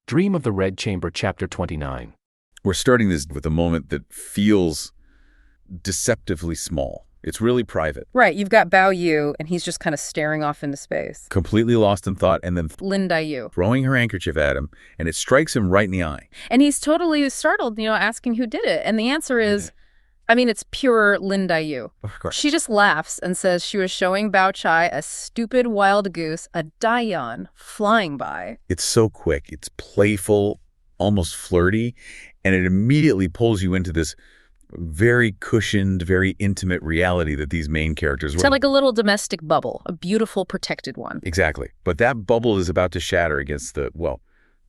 Dream of the Red Chamber, Chapter 29. We're starting this with a moment that feels deceptively small. It's really private. Right, you've got Bao Yu, and he's just kind of staring off into space. Completely lost in thought, and then Lin Daiyu. throwing her handkerchief at him, and it strikes him right in the eye. And he's totally startled, asking who did it. And the answer is, it's pure Lin Daiyu. Of course. She just laughs and says she was showing Bao Chai a stupid wild goose, a Daiyan, flying by. It's so quick. It's playful, almost flirty, and it immediately pulls you into this very cushioned, very intimate reality that these main characters were. It's like a little domestic bubble, a beautiful, protected one. Exactly. But that bubble is about to shatter against the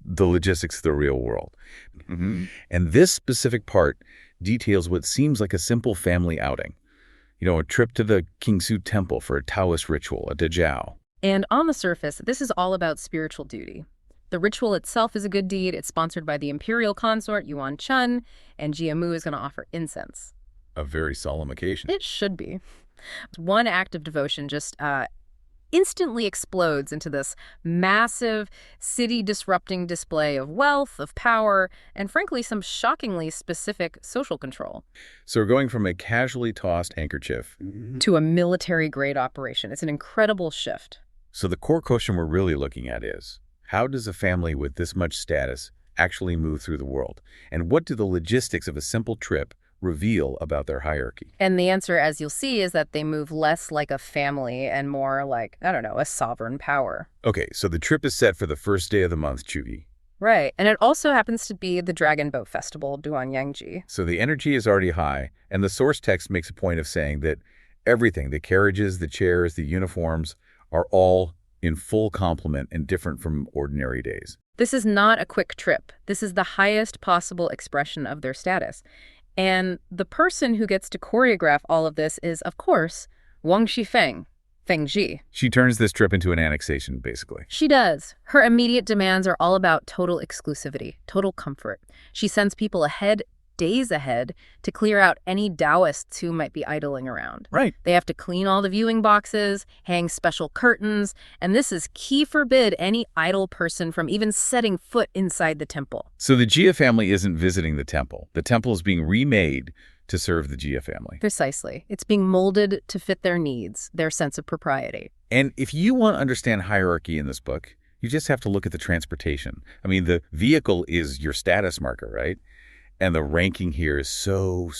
logistics of the real world. Mm-hmm. And this specific part details what seems like a simple family outing. A trip to the Qingsu Temple for a Taoist ritual, a Dejiao. And on the surface, this is all about spiritual duty. The ritual itself is a good deed. It's sponsored by the imperial consort, Yuan Chun, and Jia Mu is going to offer incense. A very solemn occasion. It should be. One act of devotion just instantly explodes into this massive, city-disrupting display of wealth, of power, and frankly, some shockingly specific social control. So we're going from a casually tossed handkerchief to a military-grade operation. It's an incredible shift. So the core question we're really looking at is, how does a family with this much status actually move through the world? And what do the logistics of a simple trip reveal about their hierarchy? And the answer, as you'll see, is that they move less like a family and more like, a sovereign power. Okay, so the trip is set for the first day of the month, Chugi. Right, and it also happens to be the Dragon Boat Festival, Duanyangji. So the energy is already high, and the source text makes a point of saying that everything, the carriages, the chairs, the uniforms, are all in full complement and different from ordinary days. This is not a quick trip. This is the highest possible expression of their status. And the person who gets to choreograph all of this is, of course, Wang Shifeng, Feng Ji. She turns this trip into an annexation, basically. She does. Her immediate demands are all about total exclusivity, total comfort. She sends people ahead, days ahead, to clear out any Taoists who might be idling around. Right. They have to clean all the viewing boxes, hang special curtains, and this is key forbid any idle person from even setting foot inside the temple. So the Jia family isn't visiting the temple. The temple is being remade to serve the Jia family. Precisely. It's being molded to fit their needs, their sense of propriety. And if you want to understand hierarchy in this book, you just have to look at the transportation. The vehicle is your status marker, right? And the ranking here is so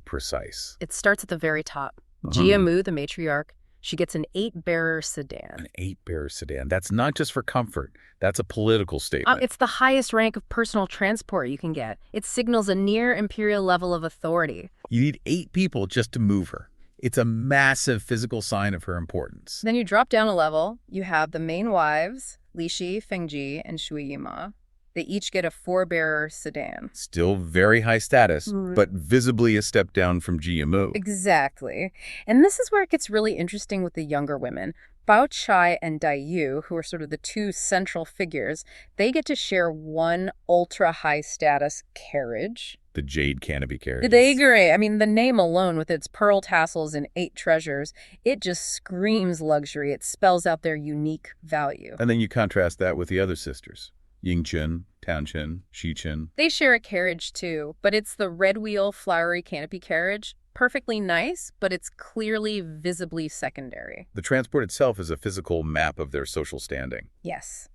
precise. It starts at the very top. Jia Mu, the matriarch, she gets an 8-bearer sedan. An 8-bearer sedan. That's not just for comfort. That's a political statement. It's the highest rank of personal transport you can get. It signals a near imperial level of authority. You need 8 people just to move her. It's a massive physical sign of her importance. Then you drop down a level. You have the main wives, Li Shi, Feng Ji, and Shui Yima. They each get a 4-bearer sedan. Still very high status, but visibly a step down from Jia Mu. Exactly. And this is where it gets really interesting with the younger women. Bao Chai and Daiyu, who are sort of the two central figures, they get to share one ultra-high status carriage. The Jade Canopy carriage. They agree. The name alone with its pearl tassels and 8 treasures, it just screams luxury. It spells out their unique value. And then you contrast that with the other sisters. Yingchen, Tanchen, Shichen. They share a carriage too, but it's the red wheel flowery canopy carriage. Perfectly nice, but it's clearly visibly secondary. The transport itself is a physical map of their social standing. Yes.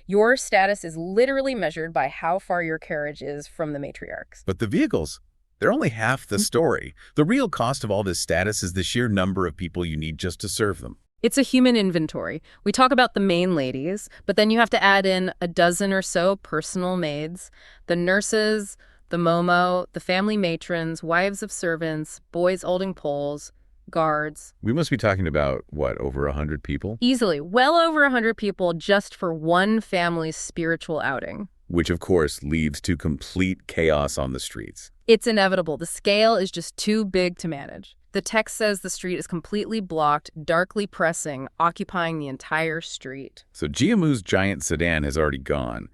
Your status is literally measured by how far your carriage is from the matriarchs. But the vehicles, they're only half the story. The real cost of all this status is the sheer number of people you need just to serve them. It's a human inventory. We talk about the main ladies, but then you have to add in a dozen or so personal maids, the nurses, the momo, the family matrons, wives of servants, boys holding poles, guards. We must be talking about, over 100 people? Easily. Well over 100 people just for one family's spiritual outing. Which, of course, leads to complete chaos on the streets. It's inevitable. The scale is just too big to manage. The text says the street is completely blocked, darkly pressing, occupying the entire street. So Jia Mu's giant sedan has already gone,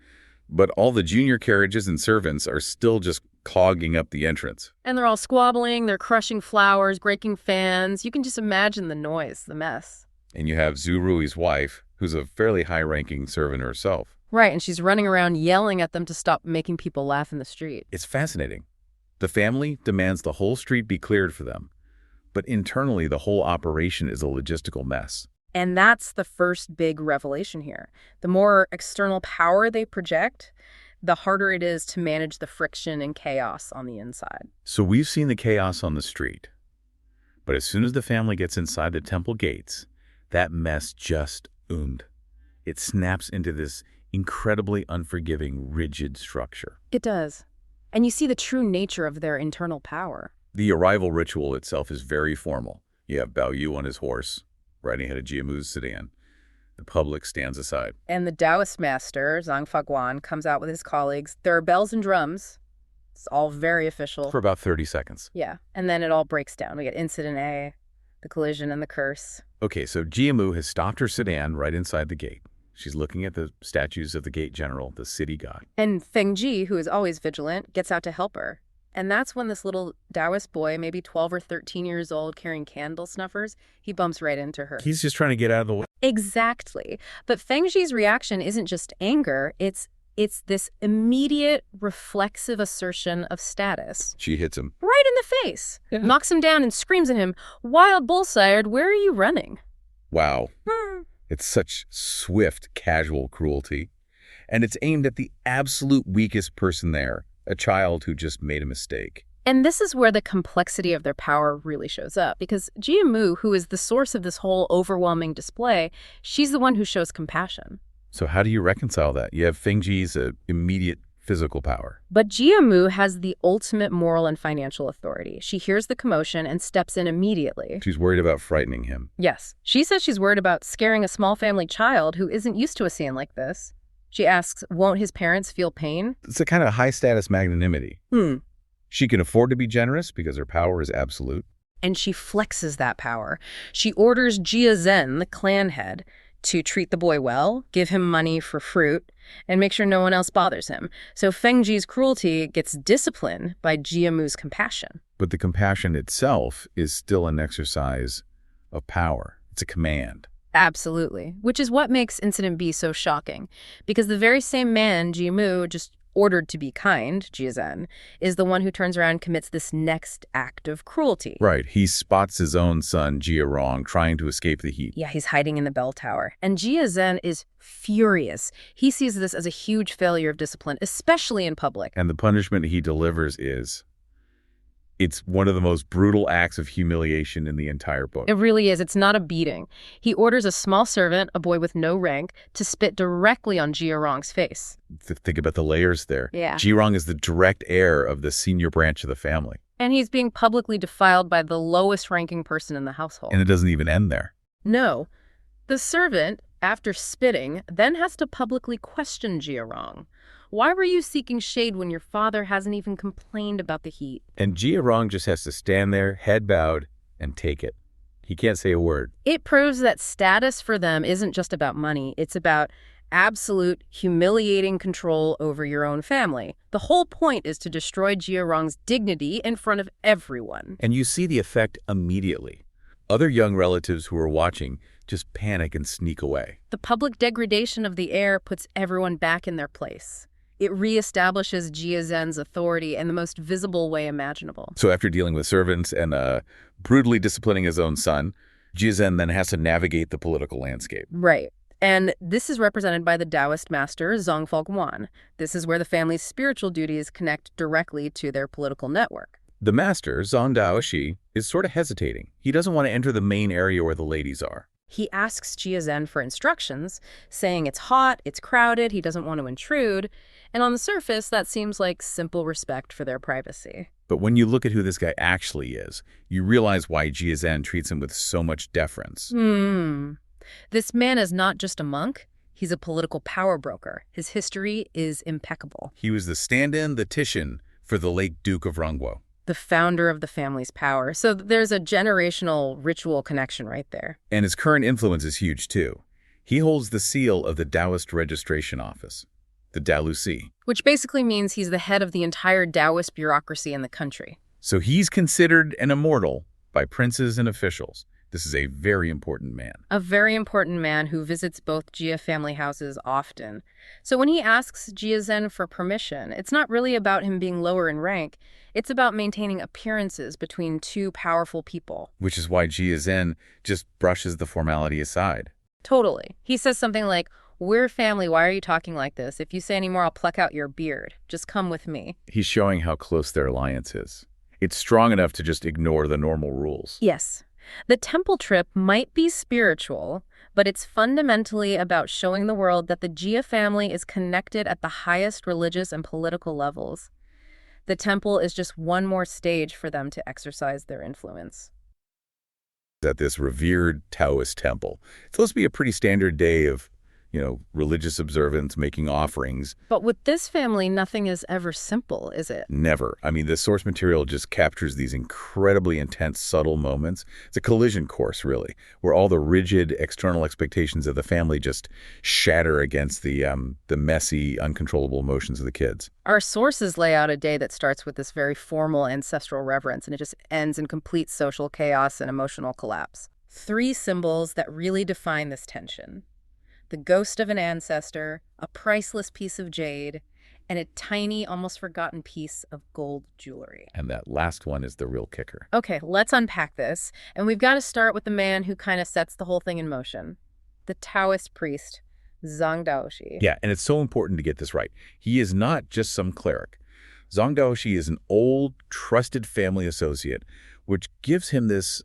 but all the junior carriages and servants are still just clogging up the entrance. And they're all squabbling, they're crushing flowers, breaking fans. You can just imagine the noise, the mess. And you have Zhu Rui's wife, who's a fairly high-ranking servant herself. Right, and she's running around yelling at them to stop making people laugh in the street. It's fascinating. The family demands the whole street be cleared for them, but internally the whole operation is a logistical mess. And that's the first big revelation here. The more external power they project, the harder it is to manage the friction and chaos on the inside. So we've seen the chaos on the street, but as soon as the family gets inside the temple gates, that mess just oomed. It snaps into this incredibly unforgiving, rigid structure. It does. And you see the true nature of their internal power. The arrival ritual itself is very formal. You have Bao Yu on his horse, riding ahead of Jiamu's sedan. The public stands aside. And the Taoist master, Zhang Faguan, comes out with his colleagues. There are bells and drums. It's all very official. For about 30 seconds. Yeah. And then it all breaks down. We get incident A, the collision and the curse. Okay, so Jiamu has stopped her sedan right inside the gate. She's looking at the statues of the gate general, the city god. And Feng Ji, who is always vigilant, gets out to help her. And that's when this little Taoist boy, maybe 12 or 13 years old, carrying candle snuffers, he bumps right into her. He's just trying to get out of the way. Exactly. But Feng Ji's reaction isn't just anger, it's this immediate, reflexive assertion of status. She hits him. Right in the face. Yeah. Knocks him down and screams at him, "Wild bull-sired, where are you running?" Wow. It's such swift, casual cruelty. And it's aimed at the absolute weakest person there, a child who just made a mistake. And this is where the complexity of their power really shows up, because Jiamu, who is the source of this whole overwhelming display, she's the one who shows compassion. So how do you reconcile that? You have Feng Ji's immediate physical power. But Jiamu has the ultimate moral and financial authority. She hears the commotion and steps in immediately. She's worried about frightening him. Yes. She says she's worried about scaring a small family child who isn't used to a scene like this. She asks, won't his parents feel pain? It's a kind of high-status magnanimity. She can afford to be generous because her power is absolute. And she flexes that power. She orders Jia Zhen, the clan head, to treat the boy well, give him money for fruit, and make sure no one else bothers him. So Feng Ji's cruelty gets disciplined by Jiamu's compassion. But the compassion itself is still an exercise of power. It's a command. Absolutely. Which is what makes Incident B so shocking. Because the very same man Jiamu just ordered to be kind, Jia Zhen, is the one who turns around and commits this next act of cruelty. Right. He spots his own son, Jia Rong, trying to escape the heat. Yeah, he's hiding in the bell tower. And Jia Zhen is furious. He sees this as a huge failure of discipline, especially in public. And the punishment he delivers it's one of the most brutal acts of humiliation in the entire book. It really is. It's not a beating. He orders a small servant, a boy with no rank, to spit directly on Jia Rong's face. Think about the layers there. Yeah. Jia Rong is the direct heir of the senior branch of the family. And he's being publicly defiled by the lowest ranking person in the household. And it doesn't even end there. No. The servant, after spitting, then has to publicly question Jia Rong. Why were you seeking shade when your father hasn't even complained about the heat? And Jia Rong just has to stand there, head bowed, and take it. He can't say a word. It proves that status for them isn't just about money. It's about absolute, humiliating control over your own family. The whole point is to destroy Jia Rong's dignity in front of everyone. And you see the effect immediately. Other young relatives who are watching just panic and sneak away. The public degradation of the heir puts everyone back in their place. It reestablishes Jia Zhen's authority in the most visible way imaginable. So after dealing with servants and brutally disciplining his own son, Jia Zhen then has to navigate the political landscape. Right. And this is represented by the Taoist master, Zhang Faguan. This is where the family's spiritual duties connect directly to their political network. The master, Zhang Daoshi, is sort of hesitating. He doesn't want to enter the main area where the ladies are. He asks Jia Zhen for instructions, saying it's hot, it's crowded, he doesn't want to intrude. And on the surface, that seems like simple respect for their privacy. But when you look at who this guy actually is, you realize why Jia Zhen treats him with so much deference. This man is not just a monk, he's a political power broker. His history is impeccable. He was the stand-in, the Titian, for the late Duke of Rongguo. The founder of the family's power. So there's a generational ritual connection right there. And his current influence is huge, too. He holds the seal of the Taoist Registration Office, the Dalusi. Which basically means he's the head of the entire Taoist bureaucracy in the country. So he's considered an immortal by princes and officials. This is a very important man. A very important man who visits both Jia family houses often. So when he asks Jia Zhen for permission, it's not really about him being lower in rank. It's about maintaining appearances between two powerful people. Which is why Jia Zhen just brushes the formality aside. Totally. He says something like, "We're family, why are you talking like this? If you say any more, I'll pluck out your beard. Just come with me." He's showing how close their alliance is. It's strong enough to just ignore the normal rules. Yes. The temple trip might be spiritual, but it's fundamentally about showing the world that the Jia family is connected at the highest religious and political levels. The temple is just one more stage for them to exercise their influence. At this revered Taoist temple. It's supposed to be a pretty standard day of, religious observance, making offerings. But with this family, nothing is ever simple, is it? Never. I mean, the source material just captures these incredibly intense, subtle moments. It's a collision course, really, where all the rigid external expectations of the family just shatter against the messy, uncontrollable emotions of the kids. Our sources lay out a day that starts with this very formal ancestral reverence, and it just ends in complete social chaos and emotional collapse. 3 symbols that really define this tension: the ghost of an ancestor, a priceless piece of jade, and a tiny, almost forgotten piece of gold jewelry. And that last one is the real kicker. Okay, let's unpack this. And we've got to start with the man who kind of sets the whole thing in motion. The Taoist priest, Zhang Daoxi. Yeah, and it's so important to get this right. He is not just some cleric. Zhang Daoxi is an old, trusted family associate, which gives him this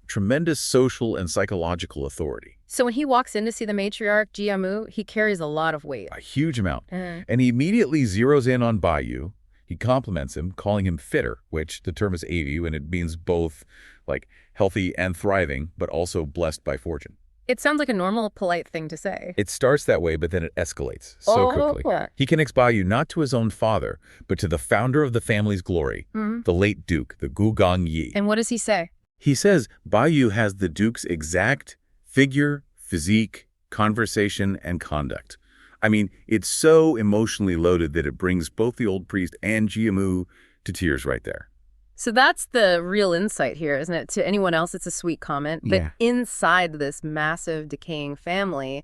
tremendous social and psychological authority. So when he walks in to see the matriarch, Jia Mu, he carries a lot of weight. A huge amount. And he immediately zeroes in on Baiyu. He compliments him, calling him fitter, which the term is Aviu, and it means both like healthy and thriving, but also blessed by fortune. It sounds like a normal, polite thing to say. It starts that way, but then it escalates so quickly. He connects Baiyu not to his own father, but to the founder of the family's glory, the late Duke, the Gu Gongyi. And what does he say? He says Baiyu has the Duke's exact figure, physique, conversation, and conduct. I mean, it's so emotionally loaded that it brings both the old priest and Jia Mu to tears right there. So that's the real insight here, isn't it? To anyone else, it's a sweet comment. But inside this massive, decaying family,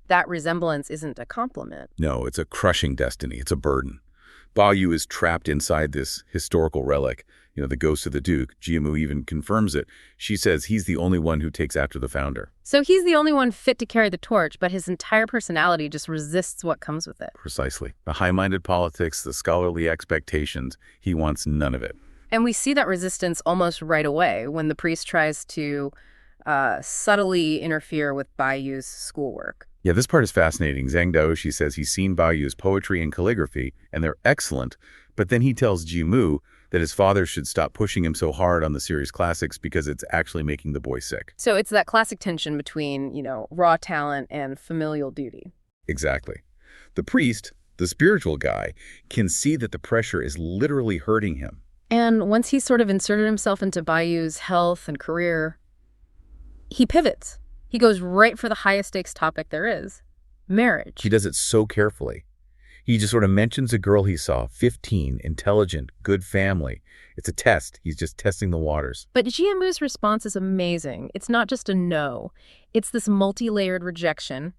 that resemblance isn't a compliment. No, it's a crushing destiny. It's a burden. Baiyu is trapped inside this historical relic, the ghost of the Duke. Jia Mu even confirms it. She says he's the only one who takes after the founder. So he's the only one fit to carry the torch, but his entire personality just resists what comes with it. Precisely. The high-minded politics, the scholarly expectations, he wants none of it. And we see that resistance almost right away when the priest tries to subtly interfere with Baiyu's schoolwork. Yeah, this part is fascinating. Zhang Daoxi says he's seen Baiyu's poetry and calligraphy, and they're excellent, but then he tells Jia Mu that his father should stop pushing him so hard on the serious classics because it's actually making the boy sick. So it's that classic tension between, raw talent and familial duty. Exactly. The priest, the spiritual guy, can see that the pressure is literally hurting him. And once he's sort of inserted himself into Baiyu's health and career, he pivots. He goes right for the highest stakes topic there is, marriage. He does it so carefully. He just sort of mentions a girl he saw, 15, intelligent, good family. It's a test. He's just testing the waters. But Jia Mu's response is amazing. It's not just a no. It's this multi-layered rejection.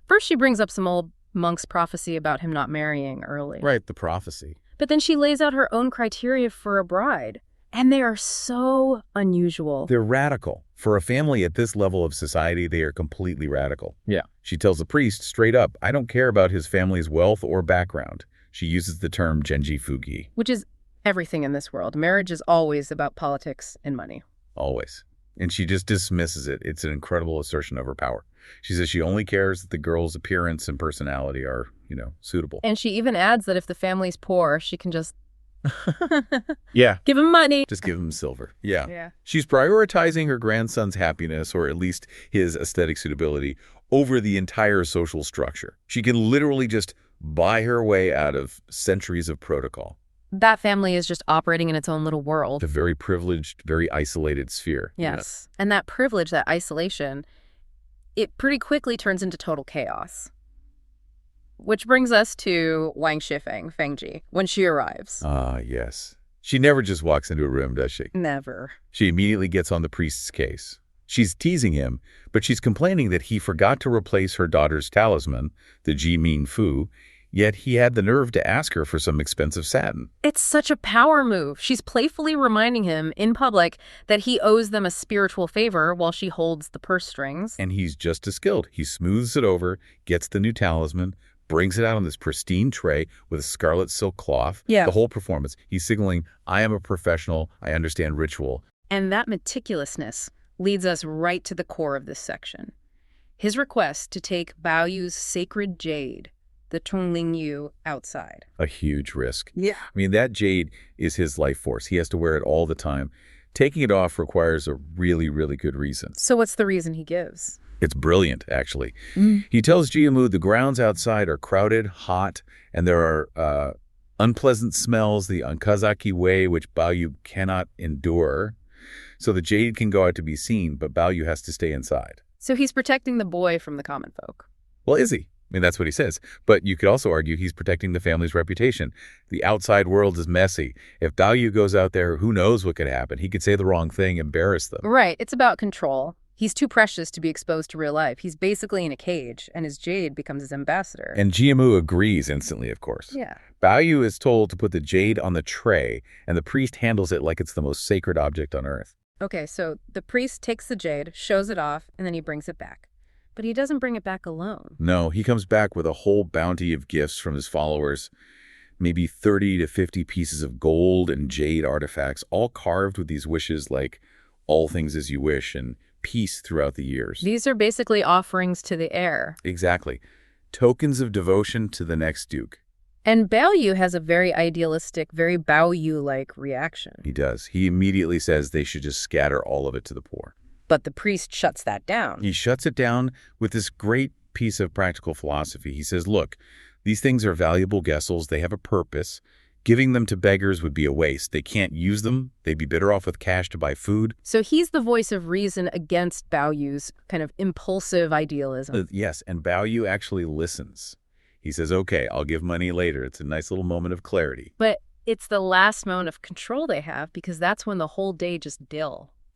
First, she brings up some old monk's prophecy about him not marrying early. Right, the prophecy. But then she lays out her own criteria for a bride. And they are so unusual. They're radical. For a family at this level of society, they are completely radical. Yeah. She tells the priest straight up, I don't care about his family's wealth or background. She uses the term Genji Fugi. Which is everything in this world. Marriage is always about politics and money. Always. And she just dismisses it. It's an incredible assertion of her power. She says she only cares that the girl's appearance and personality are, suitable. And she even adds that if the family's poor, she can just Yeah. give him money. Just give him silver. Yeah. She's prioritizing her grandson's happiness, or at least his aesthetic suitability, over the entire social structure. She can literally just buy her way out of centuries of protocol. That family is just operating in its own little world. A very privileged, very isolated sphere. Yes. And that privilege, that isolation, it pretty quickly turns into total chaos. Which brings us to Wang Shifeng, Fengji, when she arrives. Ah, yes. She never just walks into a room, does she? Never. She immediately gets on the priest's case. She's teasing him, but she's complaining that he forgot to replace her daughter's talisman, the Ji Min Fu, yet he had the nerve to ask her for some expensive satin. It's such a power move. She's playfully reminding him in public that he owes them a spiritual favor while she holds the purse strings. And he's just as skilled. He smooths it over, gets the new talisman, brings it out on this pristine tray with a scarlet silk cloth. Yeah. The whole performance. He's signaling, I am a professional, I understand ritual. And that meticulousness leads us right to the core of this section. His request to take Bao Yu's sacred jade, the Tongling Yu, outside. A huge risk. Yeah. I mean, that jade is his life force. He has to wear it all the time. Taking it off requires a really, really good reason. So what's the reason he gives? It's brilliant, actually. He tells Jiamu the grounds outside are crowded, hot, and there are unpleasant smells the Onkazaki way, which Bao Yu cannot endure. So the jade can go out to be seen, but Bao Yu has to stay inside. So he's protecting the boy from the common folk. Well, is he? I mean, that's what he says. But you could also argue he's protecting the family's reputation. The outside world is messy. If Bao Yu goes out there, who knows what could happen? He could say the wrong thing, embarrass them. Right. It's about control. He's too precious to be exposed to real life. He's basically in a cage, and his jade becomes his ambassador. And Jiamu agrees instantly, of course. Yeah. Bao Yu is told to put the jade on the tray, and the priest handles it like it's the most sacred object on earth. Okay, so the priest takes the jade, shows it off, and then he brings it back. But he doesn't bring it back alone. No, he comes back with a whole bounty of gifts from his followers, maybe 30 to 50 pieces of gold and jade artifacts, all carved with these wishes like all things as you wish and peace throughout the years. These are basically offerings to the heir. Exactly. Tokens of devotion to the next duke. And Bao Yu has a very idealistic, very Bao Yu-like reaction. He does. He immediately says they should just scatter all of it to the poor. But the priest shuts that down. He shuts it down with this great piece of practical philosophy. He says, look, these things are valuable vessels. They have a purpose. Giving them to beggars would be a waste. They can't use them. They'd be better off with cash to buy food. So he's the voice of reason against Bao Yu's kind of impulsive idealism. Yes, and Bao Yu actually listens. He says, okay, I'll give money later. It's a nice little moment of clarity. But it's the last moment of control they have because that's when the whole day just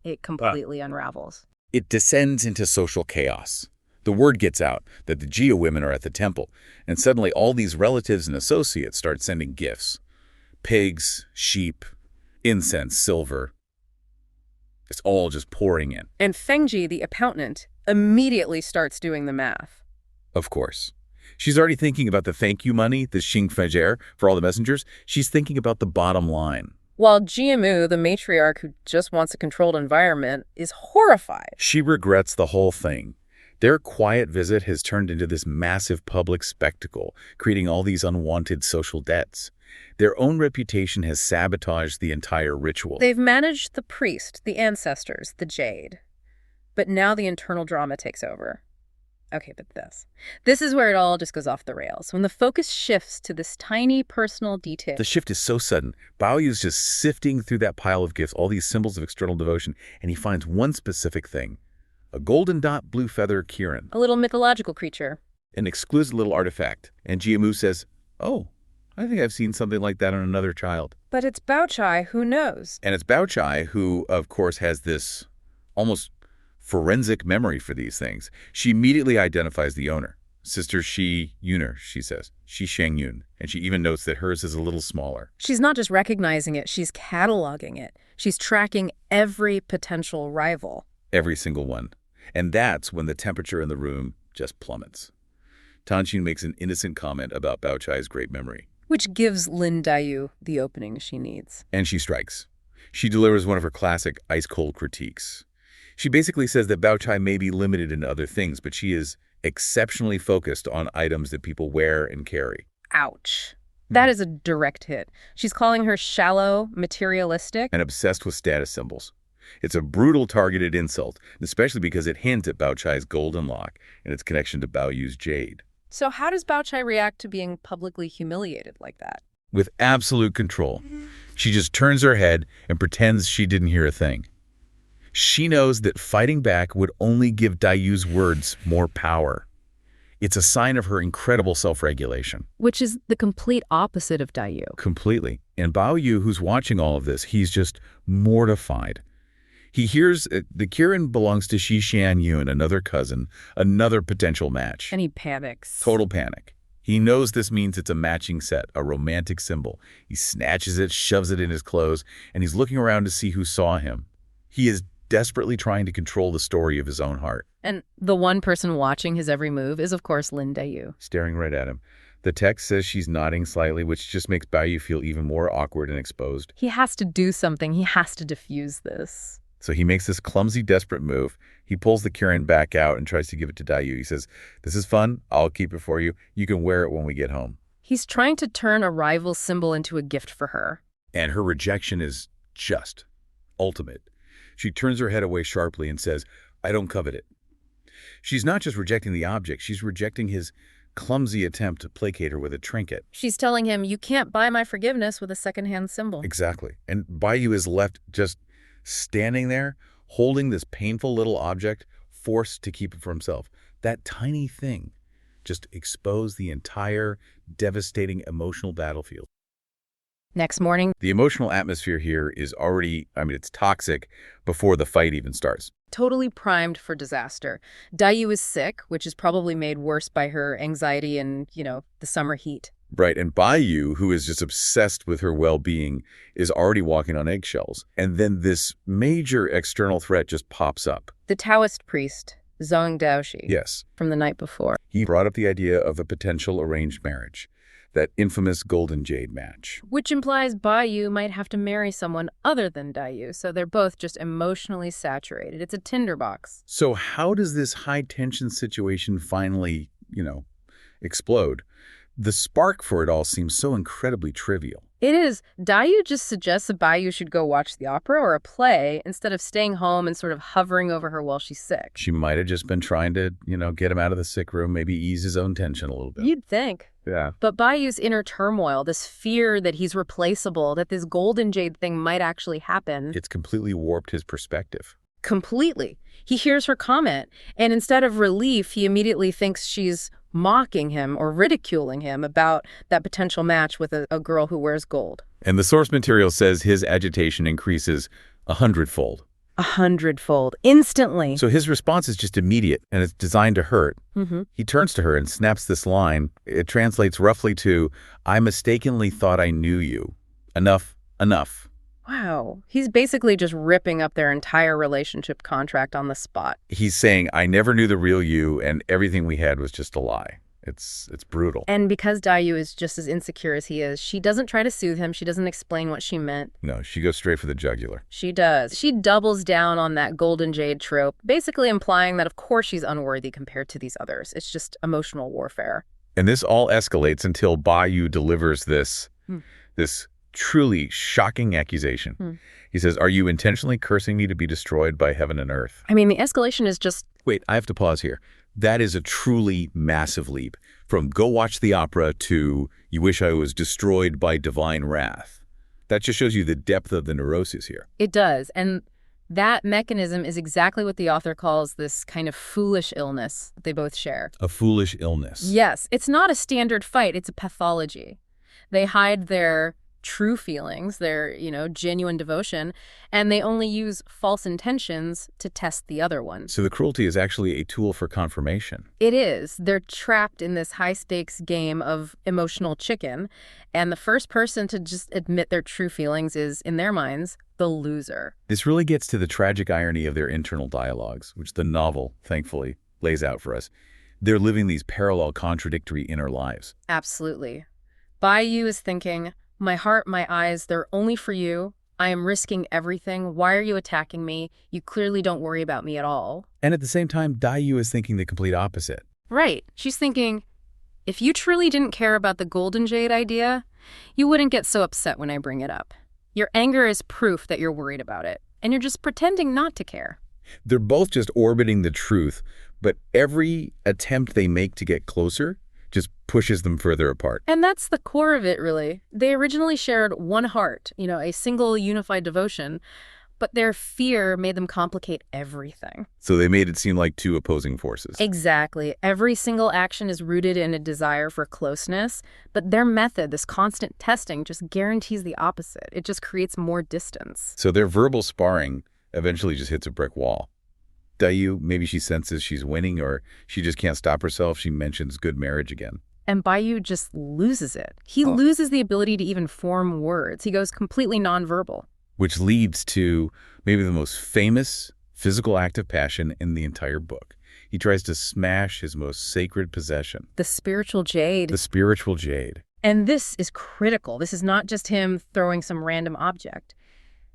it completely unravels. It descends into social chaos. The word gets out that the Jia women are at the temple, and suddenly all these relatives and associates start sending gifts. Pigs, sheep, incense, silver. It's all just pouring in. And Fengji, the accountant, immediately starts doing the math. Of course. She's already thinking about the thank you money, the Xing Feijer, for all the messengers. She's thinking about the bottom line. While Jiamu, the matriarch who just wants a controlled environment, is horrified. She regrets the whole thing. Their quiet visit has turned into this massive public spectacle, creating all these unwanted social debts. Their own reputation has sabotaged the entire ritual. They've managed the priest, the ancestors, the jade. But now the internal drama takes over. Okay, but this is where it all just goes off the rails. When the focus shifts to this tiny personal detail. The shift is so sudden. Bao Yu's just sifting through that pile of gifts, all these symbols of external devotion, and he finds one specific thing. A golden dot blue feather Kirin. A little mythological creature. An exquisite little artifact. And Jiamu says, oh, I think I've seen something like that on another child. But it's Bao Chai, who knows? And it's Bao Chai who, of course, has this almost forensic memory for these things. She immediately identifies the owner. Sister Shi Yuner, she says. Shi Shengyun. And she even notes that hers is a little smaller. She's not just recognizing it, she's cataloging it. She's tracking every potential rival. Every single one. And that's when the temperature in the room just plummets. Tanxin makes an innocent comment about Bao Chai's great memory. Which gives Lin Dayu the opening she needs. And she strikes. She delivers one of her classic ice-cold critiques. She basically says that Bao Chai may be limited in other things, but she is exceptionally focused on items that people wear and carry. Ouch. That is a direct hit. She's calling her shallow, materialistic. And obsessed with status symbols. It's a brutal targeted insult, especially because it hints at Bao Chai's golden lock and its connection to Bao Yu's jade. So how does Bao Chai react to being publicly humiliated like that? With absolute control. She just turns her head and pretends she didn't hear a thing. She knows that fighting back would only give Dayu's words more power. It's a sign of her incredible self-regulation. Which is the complete opposite of Dayu. Completely. And Bao Yu, who's watching all of this, he's just mortified. He hears the Kieran belongs to Shishan Yun, another cousin, another potential match. And he panics. Total panic. He knows this means it's a matching set, a romantic symbol. He snatches it, shoves it in his clothes, and he's looking around to see who saw him. He is desperately trying to control the story of his own heart. And the one person watching his every move is, of course, Lin Dayu. Staring right at him. The text says she's nodding slightly, which just makes Bai Yu feel even more awkward and exposed. He has to do something. He has to diffuse this. So he makes this clumsy, desperate move. He pulls the Kieran back out and tries to give it to Dayu. He says, "This is fun. I'll keep it for you. You can wear it when we get home." He's trying to turn a rival symbol into a gift for her. And her rejection is just ultimate. She turns her head away sharply and says, "I don't covet it." She's not just rejecting the object, she's rejecting his clumsy attempt to placate her with a trinket. She's telling him, you can't buy my forgiveness with a secondhand symbol. Exactly. And Bai Yu is left just standing there, holding this painful little object, forced to keep it for himself. That tiny thing just exposed the entire devastating emotional battlefield. Next morning, The emotional atmosphere here is already, it's toxic before the fight even starts. totally primed for disaster. Dayu is sick, which is probably made worse by her anxiety and, the summer heat. Right, and Bai Yu, who is just obsessed with her well-being, is already walking on eggshells. And then this major external threat just pops up. The Taoist priest, Zhang Daoshi, Yes, from the night before. he brought up the idea of a potential arranged marriage, that infamous Golden Jade match. Which implies Bai Yu might have to marry someone other than Dayu, so they're both just emotionally saturated. It's a tinderbox. So how does this high-tension situation finally, explode? The spark for it all seems so incredibly trivial. It is. Dayu just suggests that Bai Yu should go watch the opera or a play instead of staying home and sort of hovering over her while she's sick. She might have just been trying to, get him out of the sick room, maybe ease his own tension a little bit. You'd think. Yeah. But Bai Yu's inner turmoil, this fear that he's replaceable, that this Golden Jade thing might actually happen. It's completely warped his perspective. Completely. He hears her comment, and instead of relief, he immediately thinks she's mocking him or ridiculing him about that potential match with a girl who wears gold. And the source material says his agitation increases 100-fold. 100-fold. Instantly. So his response is just immediate, and it's designed to hurt. Mm-hmm. He turns to her and snaps this line. It translates roughly to, "I mistakenly thought I knew you. Enough, enough." Wow. He's basically just ripping up their entire relationship contract on the spot. He's saying, "I never knew the real you, and everything we had was just a lie." It's brutal. And because Dayu is just as insecure as he is, she doesn't try to soothe him. She doesn't explain what she meant. No, she goes straight for the jugular. She does. She doubles down on that Golden Jade trope, basically implying that of course she's unworthy compared to these others. It's just emotional warfare. And this all escalates until Bai Yu delivers this truly shocking accusation. He says, "Are you intentionally cursing me to be destroyed by heaven and earth?" I mean, the escalation is just... Wait, I have to pause here. That is a truly massive leap. From go watch the opera to you wish I was destroyed by divine wrath. That just shows you the depth of the neurosis here. It does. And that mechanism is exactly what the author calls this kind of foolish illness that they both share. A foolish illness. Yes, it's not a standard fight. It's a pathology. They hide their true feelings, their, genuine devotion, and they only use false intentions to test the other one. So the cruelty is actually a tool for confirmation. It is. They're trapped in this high-stakes game of emotional chicken, and the first person to just admit their true feelings is, in their minds, the loser. This really gets to the tragic irony of their internal dialogues, which the novel, thankfully, lays out for us. They're living these parallel, contradictory inner lives. Absolutely. Bai Yu is thinking, my heart, my eyes, they're only for you. I am risking everything. Why are you attacking me? You clearly don't worry about me at all. And at the same time, Dayu is thinking the complete opposite. Right. She's thinking, if you truly didn't care about the Golden Jade idea, you wouldn't get so upset when I bring it up. Your anger is proof that you're worried about it, and you're just pretending not to care. They're both just orbiting the truth, but every attempt they make to get closer just pushes them further apart. And that's the core of it, really. They originally shared one heart, a single unified devotion, but their fear made them complicate everything. So they made it seem like two opposing forces. Exactly. Every single action is rooted in a desire for closeness, but their method, this constant testing, just guarantees the opposite. It just creates more distance. So their verbal sparring eventually just hits a brick wall. Dayu, maybe she senses she's winning or she just can't stop herself. She mentions good marriage again. And Bayu just loses it. He loses the ability to even form words. He goes completely nonverbal. Which leads to maybe the most famous physical act of passion in the entire book. He tries to smash his most sacred possession. The spiritual jade. The spiritual jade. And this is critical. This is not just him throwing some random object.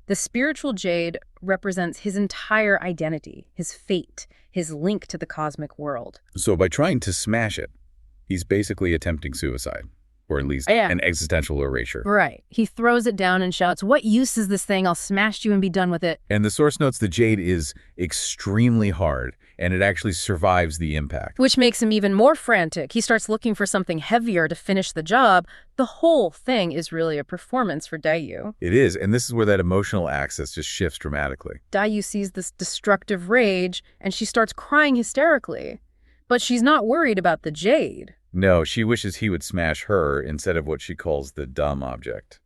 The spiritual jade represents his entire identity, his fate, his link to the cosmic world. So by trying to smash it, he's basically attempting suicide, or at least an existential erasure. Right. He throws it down and shouts, "What use is this thing? I'll smash you and be done with it." And the source notes the jade is extremely hard, and it actually survives the impact. Which makes him even more frantic. He starts looking for something heavier to finish the job. The whole thing is really a performance for Dayu. It is, and this is where that emotional axis just shifts dramatically. Dayu sees this destructive rage, and she starts crying hysterically. But she's not worried about the jade. No, she wishes he would smash her instead of what she calls the dumb object.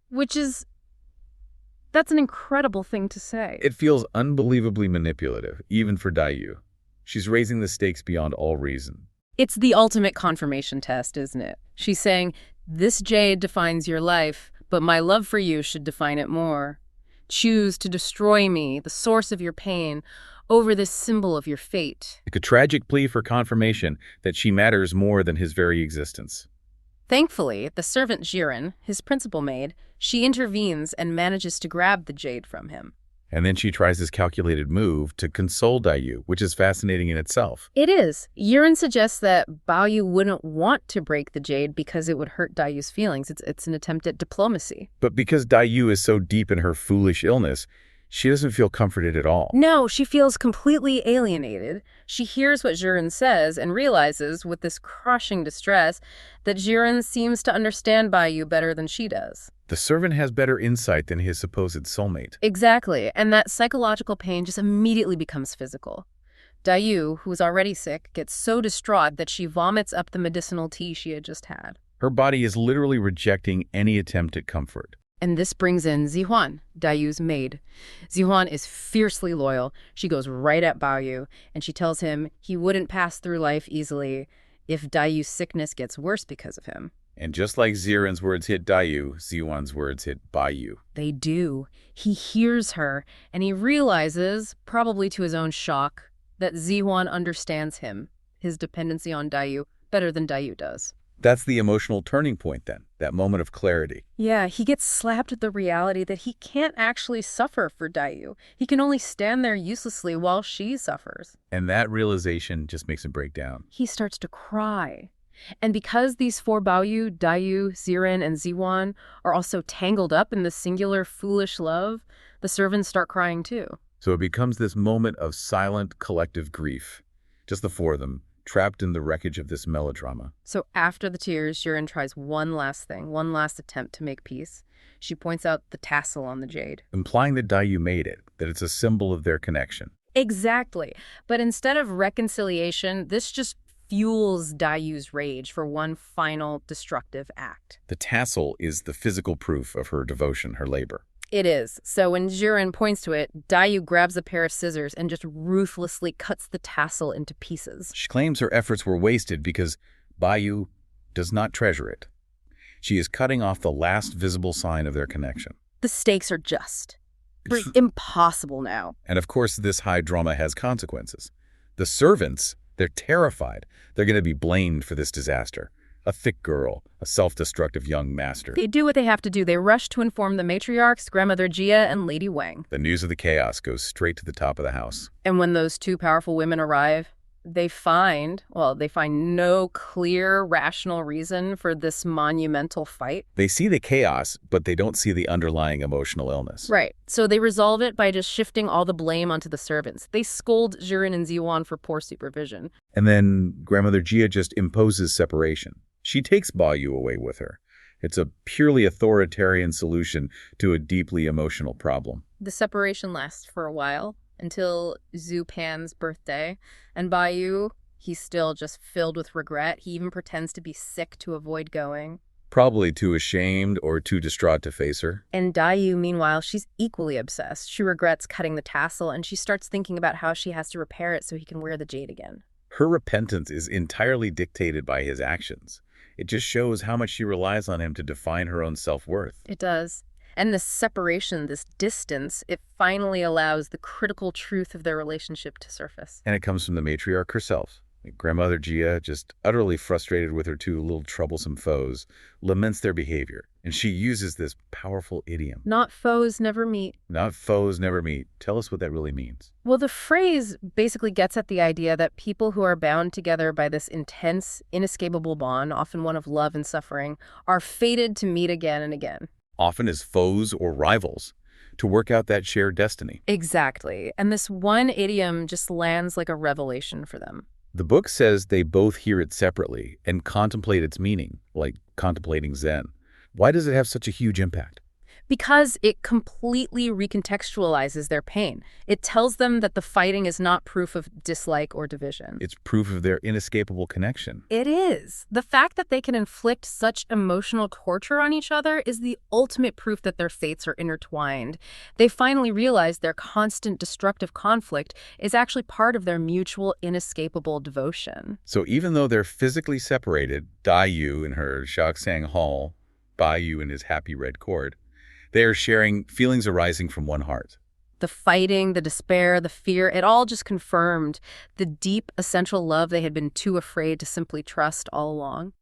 That's an incredible thing to say. It feels unbelievably manipulative, even for Dayu. She's raising the stakes beyond all reason. It's the ultimate confirmation test, isn't it? She's saying, this jade defines your life, but my love for you should define it more. Choose to destroy me, the source of your pain, over this symbol of your fate. Like a tragic plea for confirmation that she matters more than his very existence. Thankfully, the servant Jiren, his principal maid, she intervenes and manages to grab the jade from him. And then she tries this calculated move to console Dayu, which is fascinating in itself. It is. Jiren suggests that Baoyu wouldn't want to break the jade because it would hurt Dayu's feelings. It's an attempt at diplomacy. But because Dayu is so deep in her foolish illness, she doesn't feel comforted at all. No, she feels completely alienated. She hears what Jiren says and realizes, with this crushing distress, that Jiren seems to understand Baoyu better than she does. The servant has better insight than his supposed soulmate. Exactly, and that psychological pain just immediately becomes physical. Dayu, who is already sick, gets so distraught that she vomits up the medicinal tea she had just had. Her body is literally rejecting any attempt at comfort. And this brings in Zihuan, Dayu's maid. Zihuan is fiercely loyal. She goes right at Baoyu, and she tells him he wouldn't pass through life easily if Dayu's sickness gets worse because of him. And just like Ziren's words hit Dayu, Zihuan's words hit Baoyu. They do. He hears her, and he realizes, probably to his own shock, that Zihuan understands him, his dependency on Dayu, better than Dayu does. That's the emotional turning point then, that moment of clarity. Yeah, he gets slapped with the reality that he can't actually suffer for Dayu. He can only stand there uselessly while she suffers. And that realization just makes him break down. He starts to cry. And because these four Baoyu, Dayu, Ziren, and Zihuan are also tangled up in this singular foolish love, the servants start crying too. So it becomes this moment of silent collective grief. Just the four of them, trapped in the wreckage of this melodrama. So after the tears, Jiren tries one last thing, one last attempt to make peace. She points out the tassel on the jade. Implying that Dayu made it, that it's a symbol of their connection. Exactly. But instead of reconciliation, this just fuels Dayu's rage for one final destructive act. The tassel is the physical proof of her devotion, her labor. It is. So when Jiren points to it, Dayu grabs a pair of scissors and just ruthlessly cuts the tassel into pieces. She claims her efforts were wasted because Baoyu does not treasure it. She is cutting off the last visible sign of their connection. The stakes are just impossible now. And of course, this high drama has consequences. The servants, they're terrified. They're going to be blamed for this disaster. A thick girl, a self-destructive young master. They do what they have to do. They rush to inform the matriarchs, Grandmother Jia and Lady Wang. The news of the chaos goes straight to the top of the house. And when those two powerful women arrive, they find no clear, rational reason for this monumental fight. They see the chaos, but they don't see the underlying emotional illness. Right. So they resolve it by just shifting all the blame onto the servants. They scold Jiren and Zihuan for poor supervision. And then Grandmother Jia just imposes separation. She takes Baoyu away with her. It's a purely authoritarian solution to a deeply emotional problem. The separation lasts for a while, until Zhu Pan's birthday. And Baoyu, he's still just filled with regret. He even pretends to be sick to avoid going. probably too ashamed or too distraught to face her. And Dayu, meanwhile, she's equally obsessed. She regrets cutting the tassel, and she starts thinking about how she has to repair it so he can wear the jade again. Her repentance is entirely dictated by his actions. It just shows how much she relies on him to define her own self-worth. It does. And this separation, this distance, it finally allows the critical truth of their relationship to surface. And it comes from the matriarch herself. Grandmother Gia, just utterly frustrated with her two little troublesome foes, laments their behavior. And she uses this powerful idiom. Not foes never meet. Not foes never meet. Tell us what that really means. Well, the phrase basically gets at the idea that people who are bound together by this intense, inescapable bond, often one of love and suffering, are fated to meet again and again. Often as foes or rivals, to work out that shared destiny. Exactly. And this one idiom just lands like a revelation for them. The book says they both hear it separately and contemplate its meaning, like contemplating Zen. Why does it have such a huge impact? Because it completely recontextualizes their pain. It tells them that the fighting is not proof of dislike or division. It's proof of their inescapable connection. It is. The fact that they can inflict such emotional torture on each other is the ultimate proof that their fates are intertwined. They finally realize their constant destructive conflict is actually part of their mutual inescapable devotion. So even though they're physically separated, Dai Yu in her Shaoxing Hall, Bai Yu in his happy red court, they are sharing feelings arising from one heart. The fighting, the despair, the fear, it all just confirmed the deep, essential love they had been too afraid to simply trust all along.